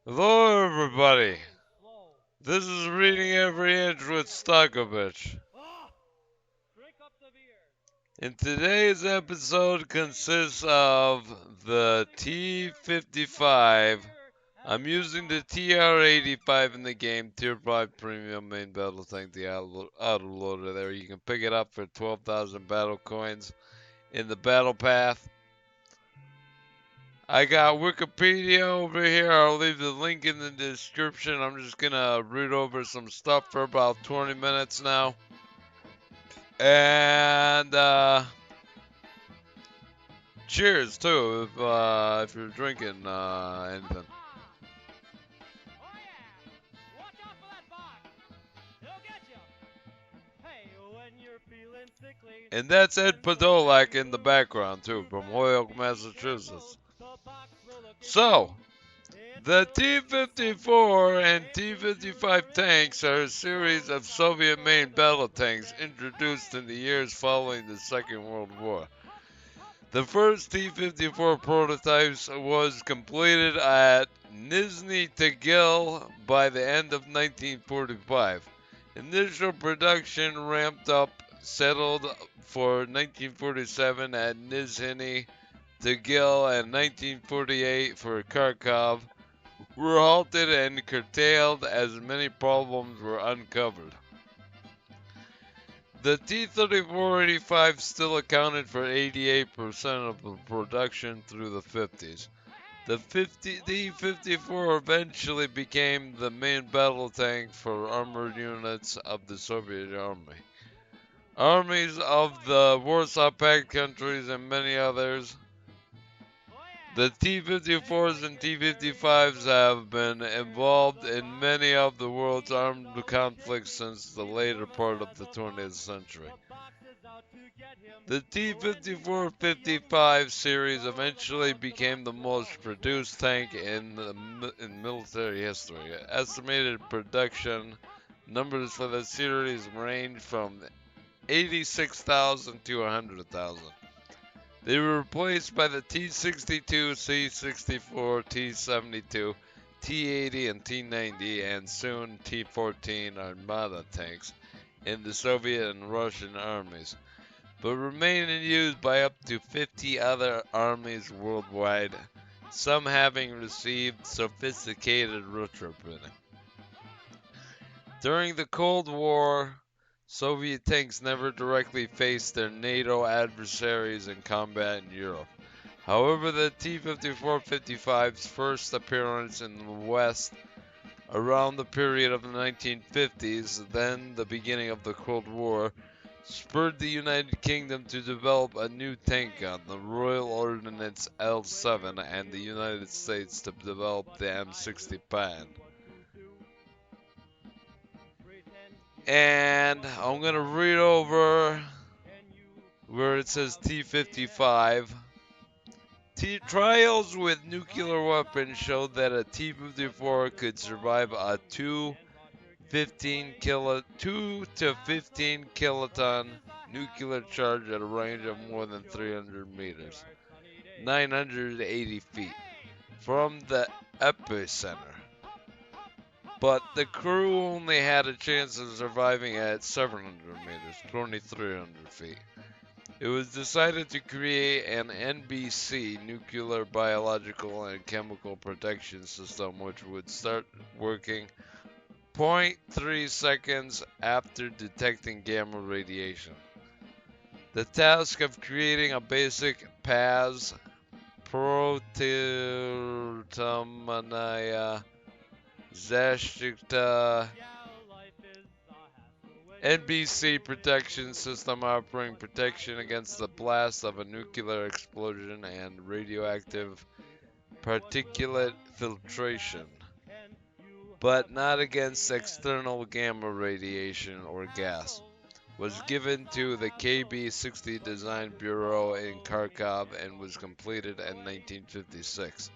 Hello, everybody. This is Reading Every Inch with Stalkovitch. And today's episode consists of the T55. I'm using the TR85 in the game, Tier 5 Premium Main Battle Tank, the autoloader there. You can pick it up for 12,000 battle coins in the battle path. I got Wikipedia over here. I'll leave the link in the description. I'm just gonna read over some stuff for about 20 minutes now. And cheers too if you're drinking anything. And that's Ed Podolak in the background too, from Holyoke, Massachusetts. So, the T54 and T55 tanks are a series of Soviet-made battle tanks introduced in the years following the Second World War. The first T54 prototypes was completed at Nizhny Tagil by the end of 1945. Initial production ramped up, settled for 1947 at Nizhny Tagil and 1948 for Kharkov, were halted and curtailed as many problems were uncovered. The T-34-85 still accounted for 88% of the production through the 50s. The T-54 eventually became the main battle tank for armored units of the Soviet Army. Armies of the Warsaw Pact countries and many others. The T-54s and T-55s have been involved in many of the world's armed conflicts since the later part of the 20th century. The T-54-55 series eventually became the most produced tank in military history. Estimated production numbers for the series range from 86,000 to 100,000. They were replaced by the T-62, C-64, T-72, T-80, and T-90, and soon T-14 Armata tanks in the Soviet and Russian armies, but remain in use by up to 50 other armies worldwide, some having received sophisticated retrofitting. During the Cold War, Soviet tanks never directly faced their NATO adversaries in combat in Europe. However, the T-54-55's first appearance in the West around the period of the 1950s, then the beginning of the Cold War, spurred the United Kingdom to develop a new tank gun, the Royal Ordnance L7, and the United States to develop the M60 Pan. And I'm going to read over where it says T-55. Trials with nuclear weapons showed that a T-54 could survive a 2 to 15 kiloton nuclear charge at a range of more than 300 meters, 980 feet, from the epicenter. But the crew only had a chance of surviving at 700 meters, 2,300 feet. It was decided to create an NBC, Nuclear, Biological, and Chemical Protection System, which would start working 0.3 seconds after detecting gamma radiation. The task of creating a basic PAS, Proteomanaya Zashtikta NBC protection system offering protection against the blast of a nuclear explosion and radioactive particulate filtration, but not against external gamma radiation or gas, was given to the KB-60 Design Bureau in Kharkov and was completed in 1956.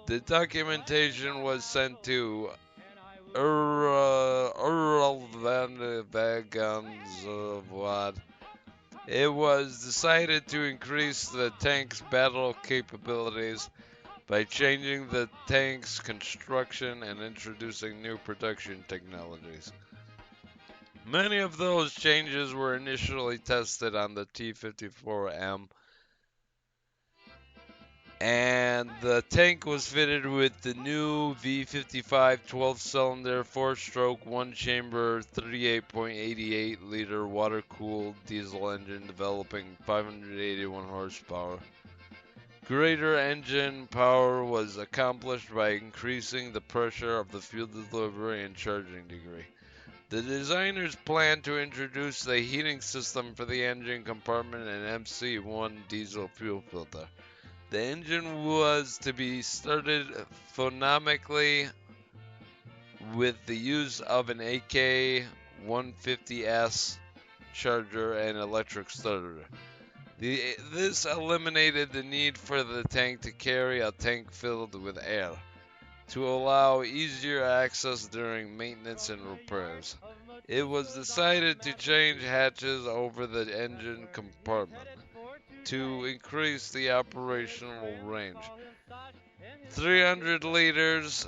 The documentation was sent to Uralvanvagonsavad. It was decided to increase the tank's battle capabilities by changing the tank's construction and introducing new production technologies. Many of those changes were initially tested on the T54M, and the tank was fitted with the new V55 12-cylinder 4-stroke 1-chamber 38.88 liter water-cooled diesel engine developing 581 horsepower. Greater engine power was accomplished by increasing the pressure of the fuel delivery and charging degree. The designers planned to introduce the heating system for the engine compartment and MC1 diesel fuel filter. The engine was to be started phonomically with the use of an AK-150S charger and electric starter. This eliminated the need for the tank to carry a tank filled with air, to allow easier access during maintenance and repairs. It was decided to change hatches over the engine compartment to increase the operational range. 300 liters,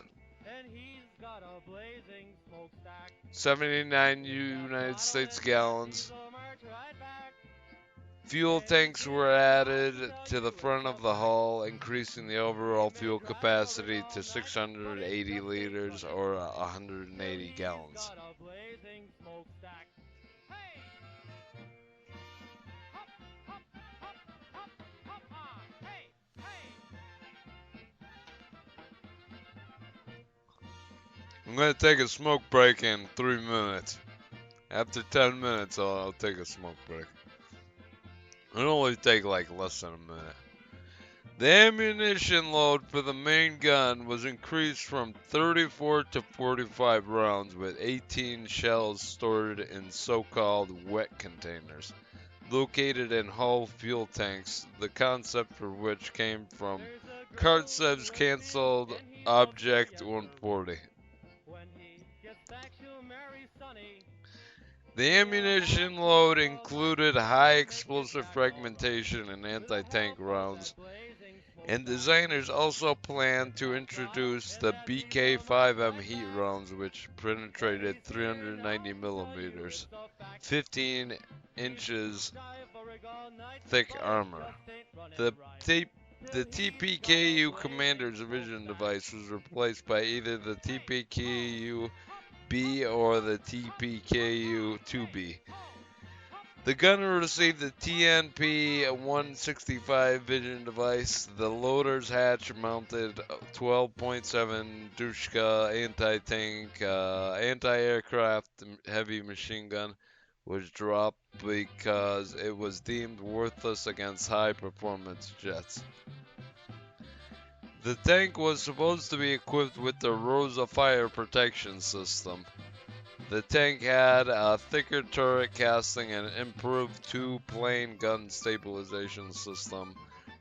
79 United States gallons. Fuel tanks were added to the front of the hull, increasing the overall fuel capacity to 680 liters or 180 gallons. I'm going to take a smoke break in 3 minutes. After 10 minutes, I'll take a smoke break. It'll only take like less than a minute. The ammunition load for the main gun was increased from 34 to 45 rounds with 18 shells stored in so-called wet containers, located in hull fuel tanks, the concept for which came from Kartsev's canceled Object 140. The ammunition load included high explosive fragmentation and anti-tank rounds, and designers also planned to introduce the BK-5M heat rounds, which penetrated 390 millimeters, 15 inches thick armor. The TPKU Commander's Vision device was replaced by either the TPKU B or the TPKU-2B. The gunner received the TNP-165 vision device. The loader's hatch mounted 12.7 Dushka anti-tank, anti-aircraft heavy machine gun was dropped because it was deemed worthless against high-performance jets. The tank was supposed to be equipped with the Rosa fire protection system. The tank had a thicker turret casting and improved two-plane gun stabilization system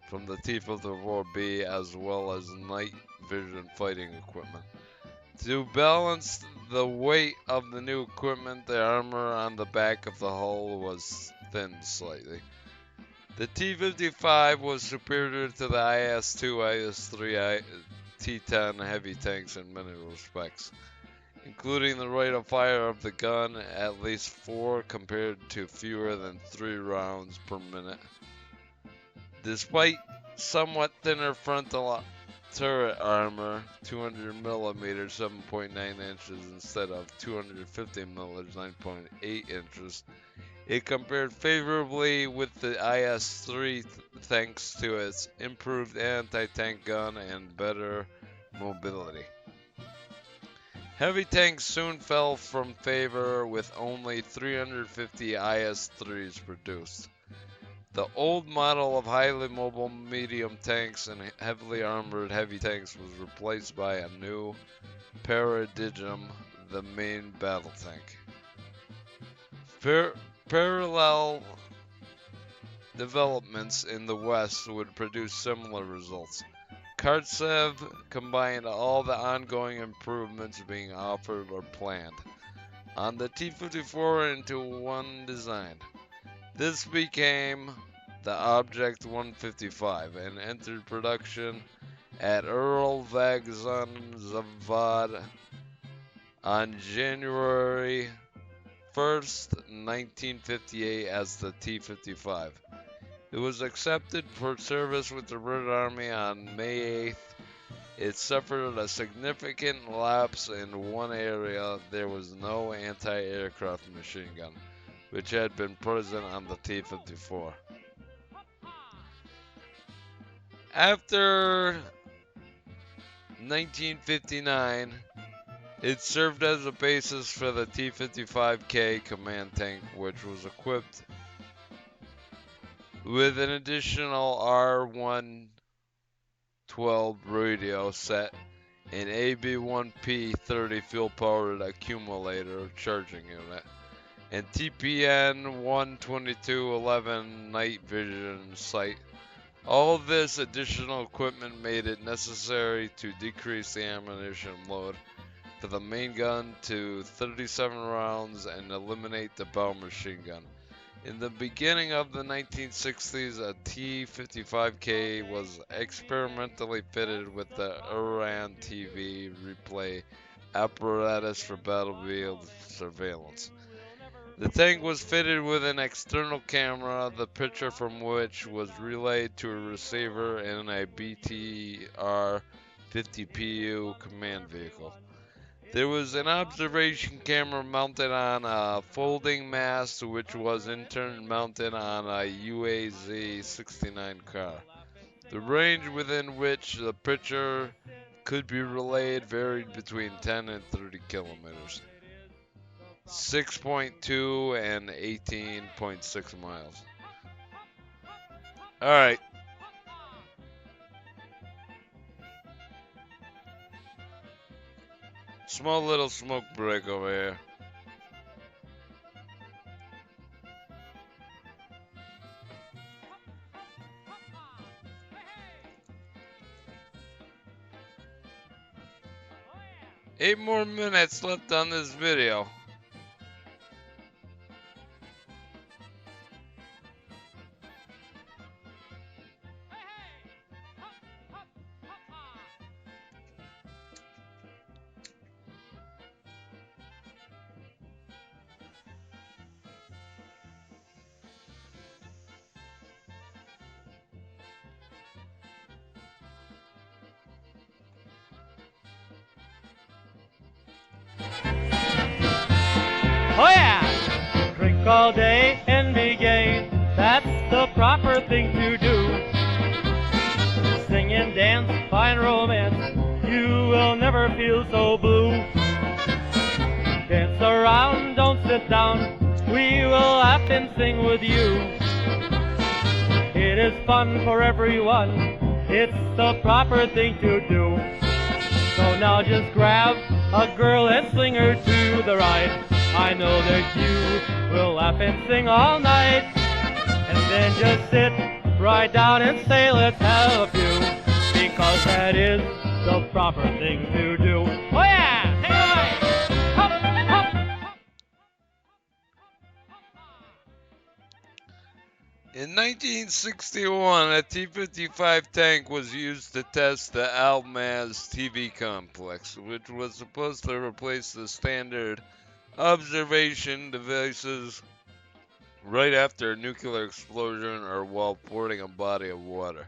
from the T54B, as well as night vision fighting equipment. To balance the weight of the new equipment, the armor on the back of the hull was thinned slightly. The T55 was superior to the IS-2, IS-3, T-10 heavy tanks in many respects, including the rate of fire of the gun, at least 4 compared to fewer than 3 rounds per minute. Despite somewhat thinner frontal turret armor, 200 millimeters, 7.9 inches instead of 250 millimeters, 9.8 inches, it compared favorably with the IS-3 thanks to its improved anti-tank gun and better mobility. Heavy tanks soon fell from favor with only 350 IS-3s produced. The old model of highly mobile medium tanks and heavily armored heavy tanks was replaced by a new Paradigm, the main battle tank. Parallel developments in the West would produce similar results. Kartsev combined all the ongoing improvements being offered or planned on the T54 into one design. This became the Object 155 and entered production at Earl Zavod on January 1st, 1958 as the T-55. It was accepted for service with the Red Army on May 8th. It suffered a significant lapse in one area. There was no anti-aircraft machine gun, which had been present on the T-54. After 1959, it served as a basis for the T-55K command tank, which was equipped with an additional R112 radio set, an AB-1P30 fuel-powered accumulator charging unit, and TPN-12211 night vision sight. All this additional equipment made it necessary to decrease the ammunition load for the main gun to 37 rounds and eliminate the bow machine gun. In the beginning of the 1960s, a T-55K was experimentally fitted with the Iran TV replay apparatus for battlefield surveillance. The tank was fitted with an external camera, the picture from which was relayed to a receiver in a BTR 50PU command vehicle. There was an observation camera mounted on a folding mast, which was in turn mounted on a UAZ-69 car. The range within which the picture could be relayed varied between 10 and 30 kilometers, 6.2 and 18.6 miles. All right. Small little smoke break over here. Eight more minutes left on this video. Oh yeah! Drink all day and be gay, that's the proper thing to do. Sing and dance, find romance, you will never feel so blue. Dance around, don't sit down, we will laugh and sing with you. It is fun for everyone, it's the proper thing to do. So now just grab a girl and sling her to the right. I know that you will laugh and sing all night. And then just sit right down and say, let's have a few. Because that is the proper thing to do. Oh yeah! Take it away! Hop, hop. In 1961, a T-55 tank was used to test the Almaz TV complex, which was supposed to replace the standard observation devices right after a nuclear explosion or while fording a body of water.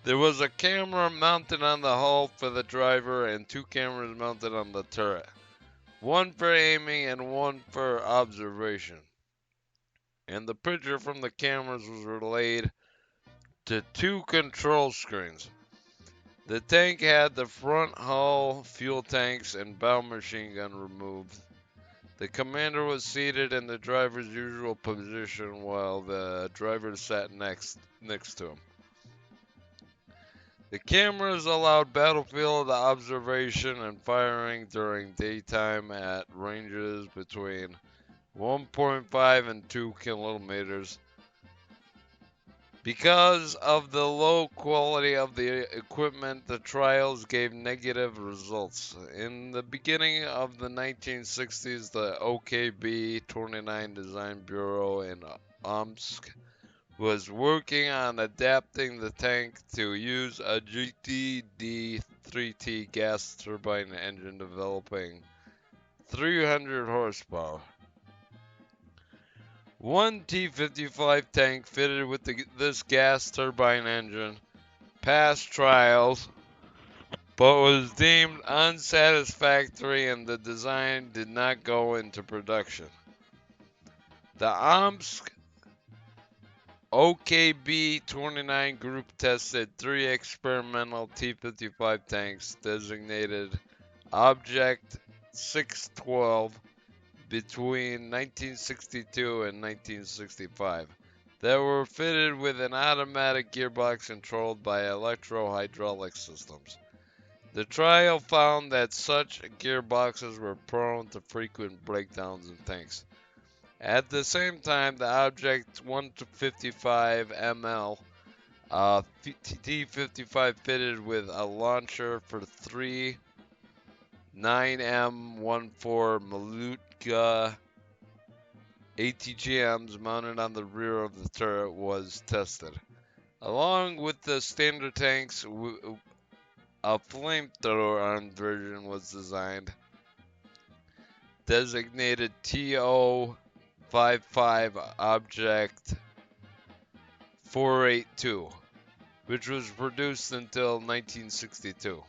There was a camera mounted on the hull for the driver and two cameras mounted on the turret, one for aiming and one for observation. And the picture from the cameras was relayed to two control screens. The tank had the front hull, fuel tanks, and bow machine gun removed. The commander was seated in the driver's usual position while the driver sat next to him. The cameras allowed battlefield observation and firing during daytime at ranges between 1.5 and 2 kilometers. Because of the low quality of the equipment, the trials gave negative results. In the beginning of the 1960s, the OKB-29 Design Bureau in Omsk was working on adapting the tank to use a GTD-3T gas turbine engine, developing 300 horsepower. One T55 tank fitted with this gas turbine engine passed trials but was deemed unsatisfactory and the design did not go into production. The Omsk OKB-29 group tested three experimental T-55 tanks designated Object 612 between 1962 and 1965 that were fitted with an automatic gearbox controlled by electro-hydraulic systems. The trial found that such gearboxes were prone to frequent breakdowns in tanks. At the same time, the Object 155 ML T55 fitted with a launcher for three 9M14 Malutka ATGMs mounted on the rear of the turret was tested. Along with the standard tanks, a flamethrower armed version was designed, designated TO55 Object 482, which was produced until 1962.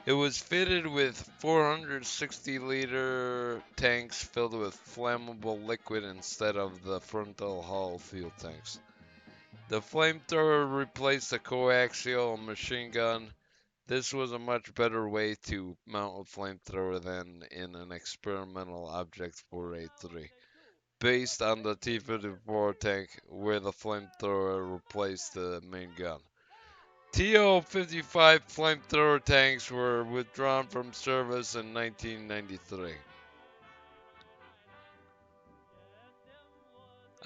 It was fitted with 460-liter tanks filled with flammable liquid instead of the frontal hull fuel tanks. The flamethrower replaced a coaxial machine gun. This was a much better way to mount a flamethrower than in an experimental Object 483, based on the T-54 tank where the flamethrower replaced the main gun. TO-55 flamethrower tanks were withdrawn from service in 1993.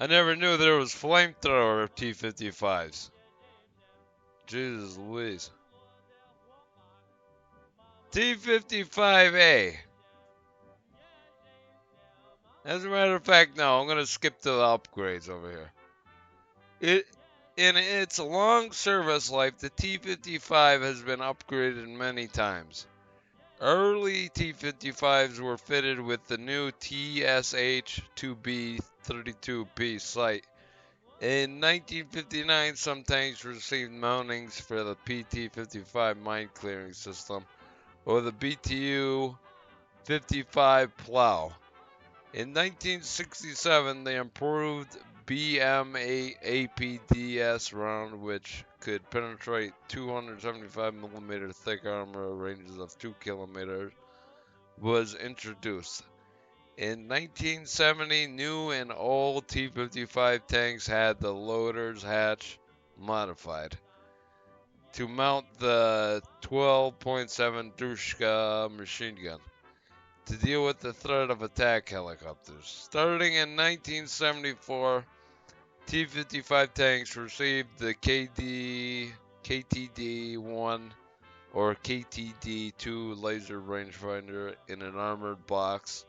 I never knew there was flamethrower T-55s. Jesus Louise. T-55A. As a matter of fact, no, I'm going to skip to the upgrades over here. In its long service life, the T-55 has been upgraded many times. Early T-55s were fitted with the new TSH-2B32P sight. In 1959, some tanks received mountings for the PT-55 mine clearing system or the BTU-55 plow. In 1967, the improved BM-8 APDS round, which could penetrate 275mm thick armor ranges of 2 kilometers, was introduced. In 1970, new and old T-55 tanks had the loader's hatch modified to mount the 12.7 Dushka machine gun to deal with the threat of attack helicopters. Starting in 1974, T-55 tanks received the KTD-1 or KTD-2 laser rangefinder in an armored box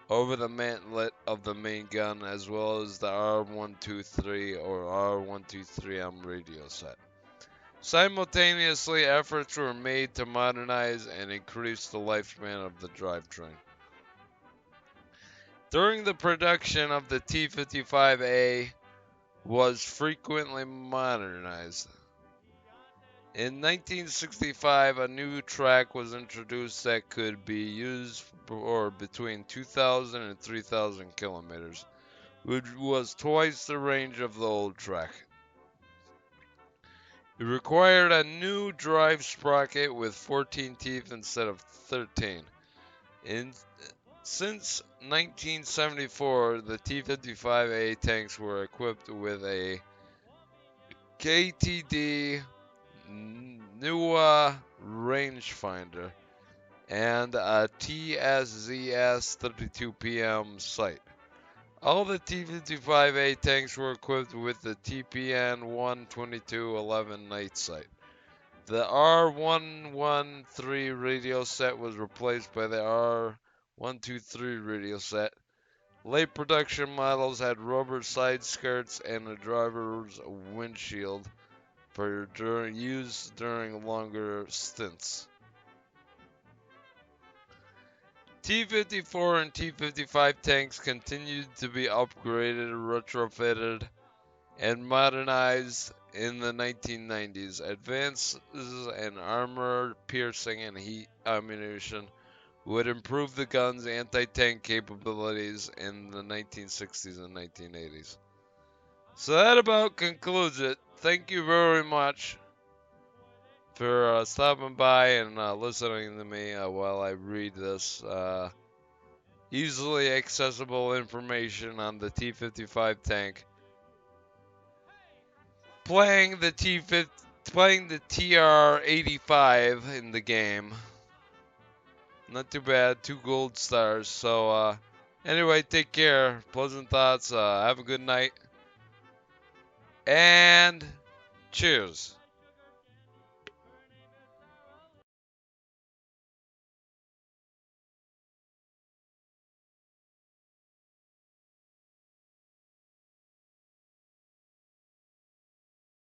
over the mantlet of the main gun, as well as the R123 or R123M radio set. Simultaneously, efforts were made to modernize and increase the lifespan of the drivetrain. During the production of the T-55A was frequently modernized. In 1965, a new track was introduced that could be used for between 2,000 and 3,000 kilometers, which was twice the range of the old track. It required a new drive sprocket with 14 teeth instead of 13. Since 1974, the T-55A tanks were equipped with a KTD NUA rangefinder and a TSZS 32PM sight. All the T-55A tanks were equipped with the TPN 12211 night sight. The R113 radio set was replaced by the R123 radio set. Late production models had rubber side skirts and a driver's windshield for use during longer stints. T54 and T55 tanks continued to be upgraded, retrofitted, and modernized in the 1990s. Advances in armor, piercing, and heat ammunition would improve the gun's anti-tank capabilities in the 1960s and 1980s. So that about concludes it. Thank you very much for stopping by and listening to me while I read this easily accessible information on the T55 tank. Playing the TR85 in the game. Not too bad, 2 gold stars. So anyway, take care. Pleasant thoughts. Have a good night. And cheers.